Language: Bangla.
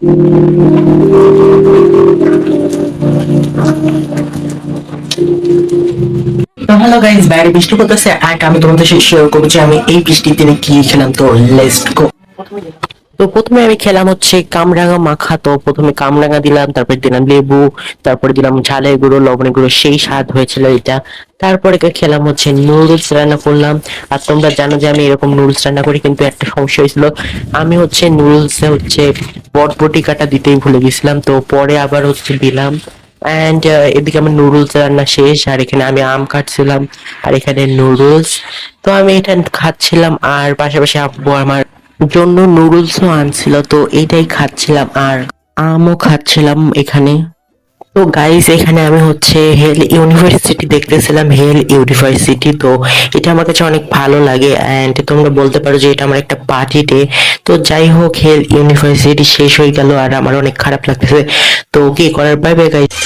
তো হ্যালো গাইস, বাইরে বৃষ্টি পড়তেছে আর আমি তোমাদের সাথে শেয়ার করবো যে আমি এই বৃষ্টির দিনে কি খেলাম। তো লেটস গো। তো প্রথমে আমি খেলাম হচ্ছে কামরাঙা মাখা। তো প্রথমে কামরাঙা দিলাম, তারপর দিলাম লেবু, তারপরে দিলাম ঝালের গুঁড়ো, লবণের গুঁড়ো, সেই স্বাদ হয়েছিল এটা। তারপরে খেলাম হচ্ছে নুডলস রান্না করলাম। আর তোমরা জানো যে আমি এরকম নুডলস রান্না করি, কিন্তু একটা সমস্যা হয়েছিল। আমি হচ্ছে নুডলসে হচ্ছে বটবটি কাটা দিতেই ভুলে গেছিলাম, তো পরে আবার হচ্ছে দিলাম। অ্যান্ড এদিকে আমার নুডলস রান্না শেষ, আর এখানে আমি আম কাটছিলাম, আর এখানে নুডলস। তো আমি এটা খাচ্ছিলাম, আর পাশাপাশি আব্বু আমার জন্য নুডলসও আনছিল, তো এইটাই খাচ্ছিলাম আর আমও খাচ্ছিলাম এখানে। তো গাইস, এখানে আমি হচ্ছে হেল ইউনিভার্সিটি দেখতেছিলাম, হেল ইউনিভার্সিটি। তো এটা আমার কাছে অনেক ভালো লাগে, এন্ড তোমরা বলতে পারো যে এটা আমার একটা পার্টি ডে। তো যাই হোক, হেল ইউনিভার্সিটি শেষ হয়ে গেল আর আমার অনেক খারাপ লাগতেছে। তো কি করার, বাই বাই গাইস।